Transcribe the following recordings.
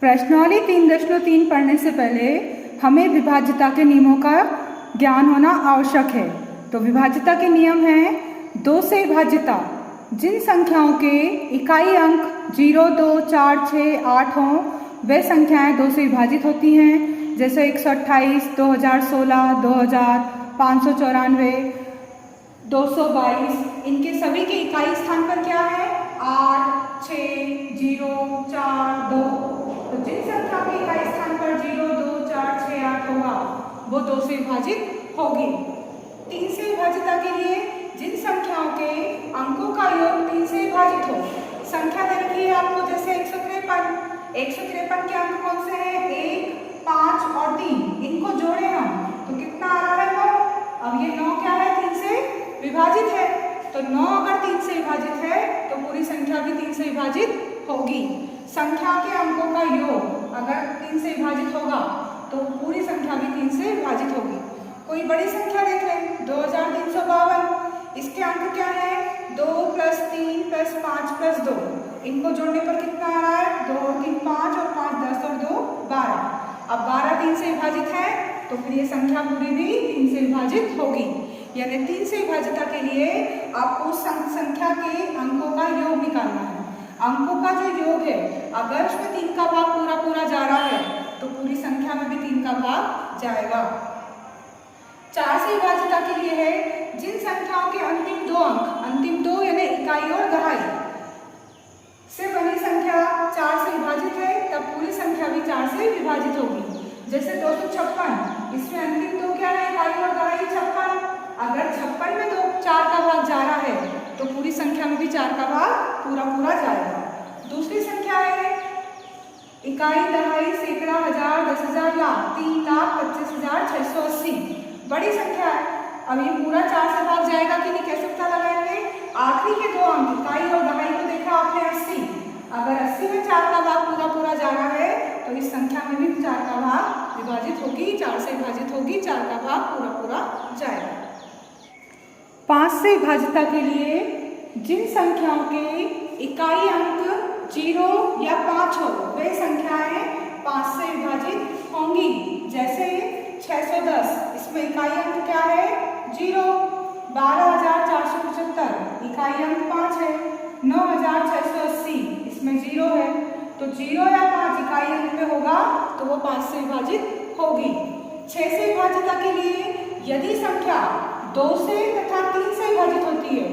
प्रश्नावली 3.3 पढ़ने से पहले हमें विभाज्यता के नियमों का ज्ञान होना आवश्यक है। तो विभाज्यता के नियम हैं 2 से विभाज्यता जिन संख्याओं के इकाई अंक 0, 2, 4, 6, 8 हों वे संख्याएं 2 से विभाजित होती हैं। जैसे 128, 2016, 2000, 594, 222। इनके सभी के इकाई स्थान पर क्या है? 8, 6, 0, 4, 2। तो जिन संख्या के इकाई स्थान पर 0, 2, 4, 6, 8 होगा वो 2 से विभाजित होगी। 3 से विभाज्यता के लिए जिन संख्याओं के अंकों का योग 3 से विभाजित हो, संख्या दे रखी है आपको जैसे 153 के अंक कौन से हैं? 1, 5 और 3। इनको जोड़े हम तो कितना आ रहा है? 9। अब ये 9 क्या है? 3 से विभाजित है। तो 9 अगर 3 से विभाजित है तो पूरी संख्या भी 3 से विभाजित होगी। संख्या के अंकों का योग अगर 3 से विभाजित होगा तो पूरी संख्या भी 3 से विभाजित होगी। कोई बड़ी संख्या देख लें, 2352। इसके अंक क्या है? 2 + 3 + 5 + 2। इनको जोड़ने पर कितना आ रहा है? 2 और 3 5 और 5 10 और 2 12। अब 12 3 से विभाजित है तो फिर ये संख्या पूरी भी 3 से विभाजित होगी। यानी 3 से विभाज्यता के लिए आपको संख्या के अंकों का योग निकालना है। अंकों का जो योग है अगर उसमें 3 का भाग पूरा जा रहा है तो पूरी संख्या में भी 3 का भाग जाएगा। 4 से विभाज्यता के लिए है जिन संख्याओं के अंतिम 2 अंक, अंतिम 2 यानी इकाई और दहाई से बनी संख्या 4 से विभाजित है तब पूरी संख्या भी 4 से विभाजित होगी। जैसे 256, इसमें अंतिम 2 क्या है? इकाई और दहाई 56। अगर 56 में 4 का भाग जा रहा है तो पूरी संख्या में भी 4 का भाग पूरा जाएगा। दूसरी संख्या है इकाई, दहाई, सैकड़ा, हजार, 10,000, लाख, 3,25,680। बड़ी संख्या है। अब ये पूरा 4 से भाग जाएगा कि नहीं, कैसे पता लगाएंगे? आखिरी के 2 अंक इकाई और दहाई को देखा आपने 80। अगर 80 में 4 का भाग पूरा जा रहा है तो इस संख्या में भी 4 का भाग विभाजित होगी, 4 से विभाजित होगी, 4 का भाग पूरा जाएगा। 5 से विभाज्यता के लिए जिन संख्याओं के इकाई अंक 0 या 5 हो वे संख्याएं 5 से विभाजित होंगी। जैसे 610, इसमें इकाई अंक क्या है? 0। 12,475, इकाई अंक 5 है। 9,680, इसमें 0 है। तो 0 या 5 इकाई अंक में होगा तो वो 5 से विभाजित होगी। 6 से विभाज्यता के लिए यदि संख्या 2 से तथा 3 से विभाजित होती है,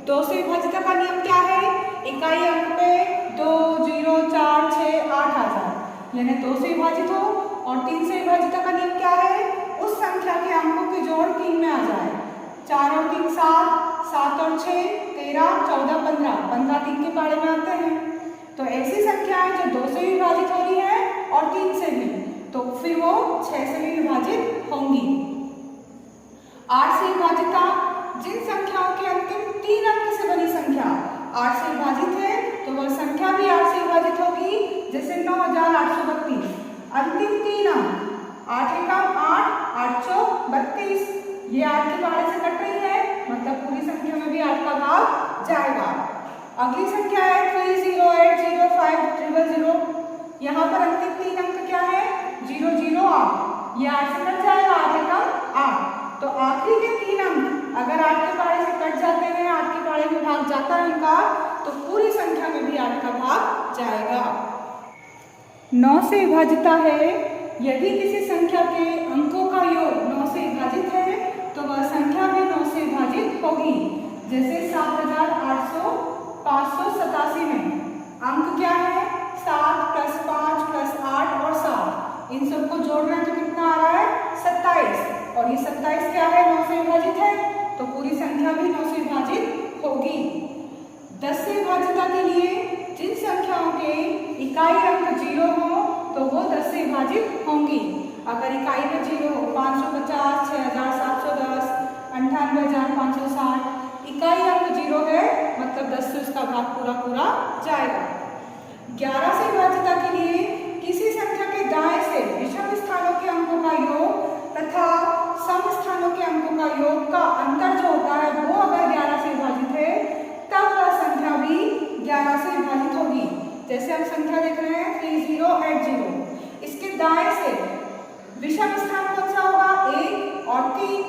2 से विभाज्यता का नियम क्या है? इकाई अंक पे 2, 0, 4, 6, 8 आ जाए, यानी 2 से विभाजित हो। और 3 से विभाज्यता का नियम क्या है? उस संख्या के अंकों के जोड़ 3 में आ जाए। 4 और 3 7, 7 और 6 13, 14, 15, 15 3 के पाड़े में आते हैं। तो ऐसी संख्याएं जो 2 से विभाजित हो रही है और 3 से भी, तो फिर वो 6 से भी विभाजित होंगी। 8 से विभाज्यता जिन संख्याओं के अंतिम 3 अंक से बनी संख्या 8 से विभाजित है तो वह संख्या भी 8 से विभाजित होगी। जैसे 9,832, अंतिम 3 अंक 8 एकम 8, 8 चौक 32। ये 8 के बारे से कट रही है मतलब पूरी संख्या में भी 8 का भाग जाएगा। अगली संख्या है 3080500। यहाँ पर अंतिम 3 अंक क्या है? 008। ये 8 से कट जाएगा, 8 एकम 8। तो आखिरी के 3 अंक अगर 8 के पारे से कट जाते हैं, 8 के पारे में भाग जाता है उनका, तो पूरी संख्या में भी 8 का भाग जाएगा। 9 से विभाज्यता है यदि किसी संख्या के अंकों का योग 9 से विभाजित है तो वह संख्या भी 9 से विभाजित होगी। जैसे 7,587 में अंक क्या है? 7 + 5 + 8 और 7। इन सबको जोड़ रहे हैं तो कितना आ रहा है? 27। और ये 27 क्या है? 9 से विभाजित है तो पूरी संख्या भी 9 से विभाजित होगी। 10 से विभाज्यता के लिए जिन संख्याओं के इकाई अंक 0 हो तो वो 10 से विभाजित होंगी। अगर इकाई में 0 हो 550, 6,710, 98,560, इकाई अंक 0 है मतलब 10 से उसका भाग पूरा जाएगा। 11 से विभाज्यता के लिए किसी संख्या के दाएं से विषम स्थानों के अंकों का योग तथा सम स्थानों के अंकों का योग का अंतर जो होता है वो अगर 11 से विभाजित है तब वह संख्या भी 11 से विभाजित होगी। जैसे हम संख्या देख रहे हैं 3080। इसके दाएं से विषम स्थान कौन सा होगा? 1 और 3।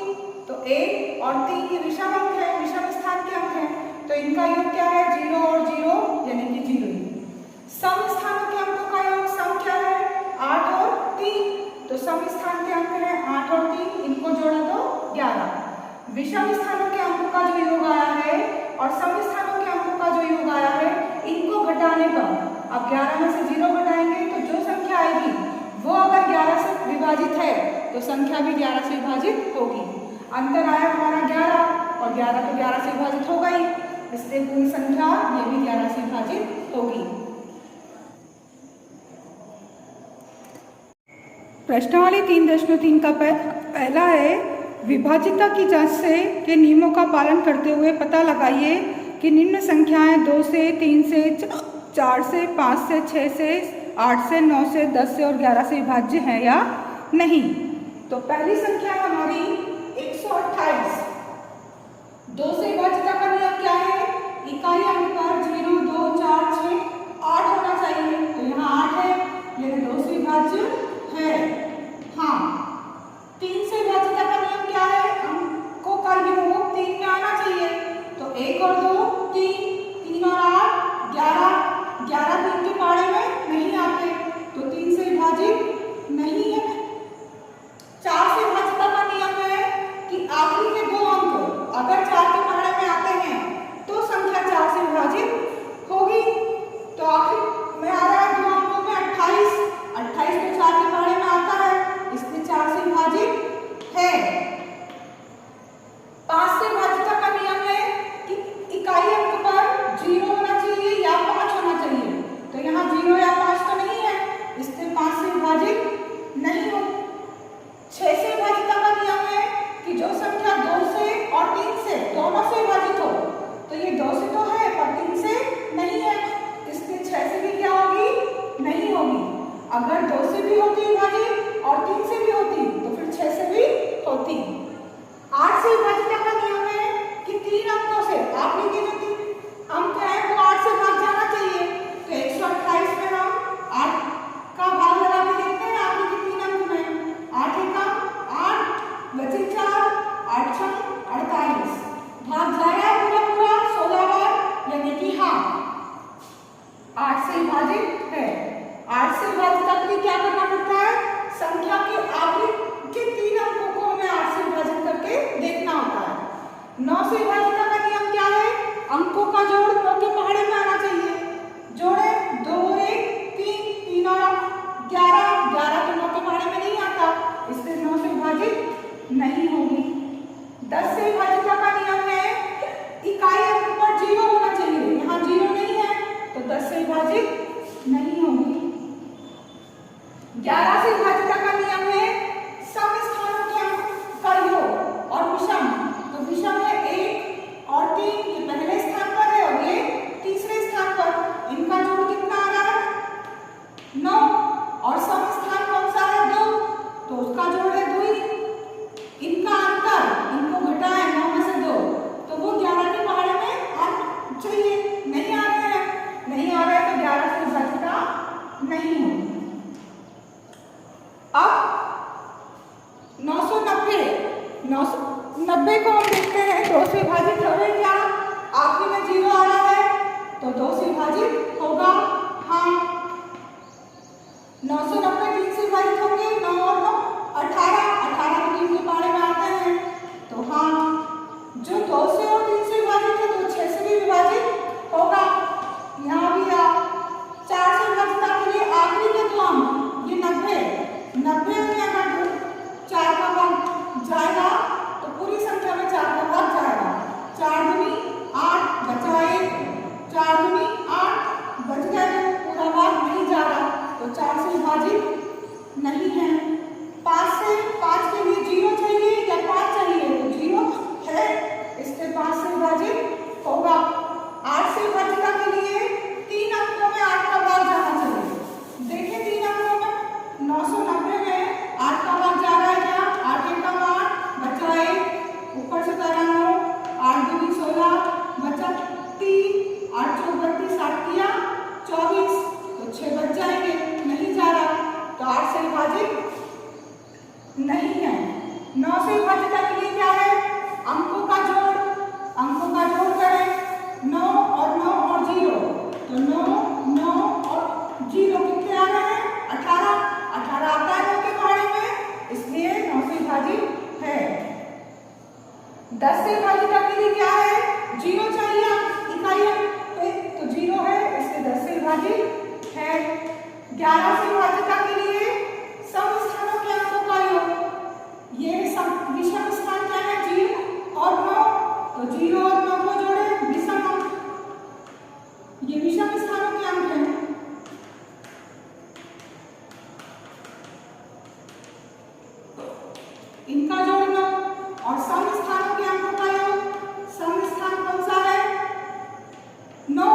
तो 1 और 3 ये विषम अंक है, विषम स्थान के अंक हैं, तो इनका योग क्या है? 0 और 0 यानी कि 0। सम स्थानों के अंकों का योग सम क्या है? 8 और 3। तो सम स्थान के अंक हैं 8 और 3, इनको जोड़ा तो 11। विषम स्थानों के अंकों का जो योग आया है और सम स्थानों के अंकों का जो योग आया है, इनको घटाने पर अब 11 में से 0 घटाएंगे तो जो संख्या आएगी वो अगर 11 से विभाजित है तो संख्या भी 11 से विभाजित होगी। अंतर आया हमारा 11 और 11 तो 11 से विभाजित होगा ही, इसलिए पूरी संख्या ये भी 11 से विभाजित होगी। प्रश्नावली 3.3 का पहला है, विभाज्यता की जांच से के नियमों का पालन करते हुए पता लगाइए कि निम्न संख्याएं 2 से, 3 से, 4 से, 5 से, 6 से, 8 से, 9 से, 10 से और 11 से विभाज्य हैं या नहीं। तो पहली संख्या हमारी 128। 2 से विभाज्यता का नियम क्या है? इकाई अंक पर 0, 2, 4, 6, 8 होना चाहिए, तो यहाँ 8 है, यह 2 से विभाज्य है। हाँ, 3 से विभाज्यता का नियम क्या है? अंकों का योग 3 में आना चाहिए, तो 1 और 2 3, 3 और 8 11, 11 3 के पाड़े में नहीं आते, तो 3 से विभाजित नहीं है। 4 से विभाज्यता का नियम है कि आखिरी के 2 अंक अगर 4 के पहाड़े में आते हैं तो संख्या 4 से विभाजित होगी। तो आखिर में आ रहा है 2 अंकों में 28, 28 तो 4 के पहाड़े में आता है, इसलिए 4 से विभाजित है। 5 से विभाज्यता का नियम है कि इकाई अंक पर 0 होना चाहिए या 5 होना चाहिए, तो यहाँ 0 या 5 तो नहीं है, इसलिए 5 से विभाजित नहीं हो। 6 से विभाज्यता का नियम है कि जो संख्या 2 से और 3 से दोनों से विभाजित हो, तो ये 2 से तो है पर 3 से नहीं है, इसलिए 6 से भी क्या होगी? नहीं होगी। अगर 2 से भी होती विभाजित और 3 से भी होती तो फिर 6 से भी होती। 8 से विभाज्यता का नियम है कि 3 अंकों से आखिरी के जो 3 अंक है वो 8 से भाग जाना चाहिए, तो 128 में हम 8 का भाग लगा के देखते हैं आखिरी के 3 अंक में। 8 एकम 8, बचे 4, 8 छक 48, भाग जाएगा पूरा पूरा 16 बार, यानी कि हाँ 8 से विभाजित है। 8 से विभाजित के लिए क्या करना पड़ता है? संख्या के आखिरी के 3 अंकों को हमें 8 से विभाजित करके देखना होता है। 9 से विभाजित का नियम क्या है? अंकों का जोड़ 9 के पहाड़े में आना चाहिए, जोड़े 2 और 1 3, 3 और 11, 11 तो 9 के पहाड़े में नहीं आता, इसलिए 9 से विभाजित नहीं होगी। 10 से विभाजित का नियम है इकाई अंक पर 0 होना चाहिए, यहाँ 0 नहीं है, तो 10 से विभाजित नहीं होगी। 11 से विभाज्यता का नियम है सम स्थानों के अंक का योग और विषम, तो विषम है 1 और 3, ये पहले स्थान पर है और ये तीसरे स्थान पर, इनका जोड़ कितना आ रहा है? 9, और सम स्थान कौन सा है? 2, तो उसका जोड़ है 2 ही। इनका अंतर, इनको घटाएं 9 में से 2, तो वो 11 के पहाड़े में आना चाहिए, नहीं आ रहे हैं, नहीं आ रहे तो 11 से विभाज्यता नहीं होगी। अब 990 को हम देखते हैं 2 से विभाजित हो रहे क्या? आखिरी में 0 आ रहा है, तो 2 से विभाजित होगा। हाँ, 990 3 से विभाजित होंगे, 9 और 9 18, 18 तो 3 के पहाड़े में आते हैं, तो हाँ जो 2 से और 3 से विभाजित है तो 6 से भी विभाजित होगा। यहाँ भी आप 4 से विभाजित के लिए आखिरी के 2 अंक ये 90 में अगर 4 का भाग जाएगा तो पूरी संख्या में 4 का भाग जाएगा। 4 दूनी 8 बचा 1, 4 दूनी 8 बच गया, पूरा भाग नहीं जा रहा, तो 4 से विभाजित नहीं है। 5 से 5 के लिए 0 चाहिए या 5 चाहिए, तो 0 है, इससे 5 ये विषम स्थानों के अंक हैं। इनका जोड़ लो और सम स्थानों के अंकों का योग। सम स्थान कौन सा है? 9।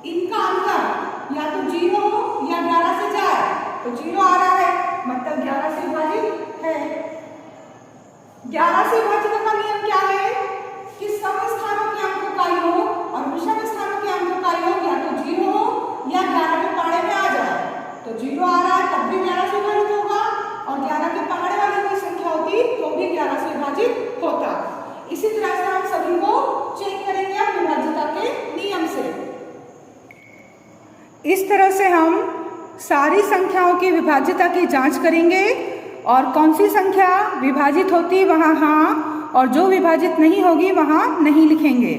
इनका अंतर या तो 0 हो या 11 से जाए, तो 0 आ रहा है मतलब 11 से विभाजित है। 11 से विभाजित का नियम क्या है कि सम स्थानों के अंकों का योग और विषम स्थानों के अंकों का योग या तो 0 हो या 11 के पहाड़े में आ जाए। तो 0 आ रहा है तब भी 11 से विभाजित होगा और 11 के पहाड़े वाली कोई संख्या होती तो भी 11 से विभाजित होता। इसी तरह से हम सभी को चेक करेंगे अब विभाज्यता के नियम से। इस तरह से हम सारी संख्याओं की विभाज्यता की जांच करेंगे और कौन सी संख्या विभाजित होती वहाँ हाँ और जो विभाजित नहीं होगी वहाँ नहीं लिखेंगे।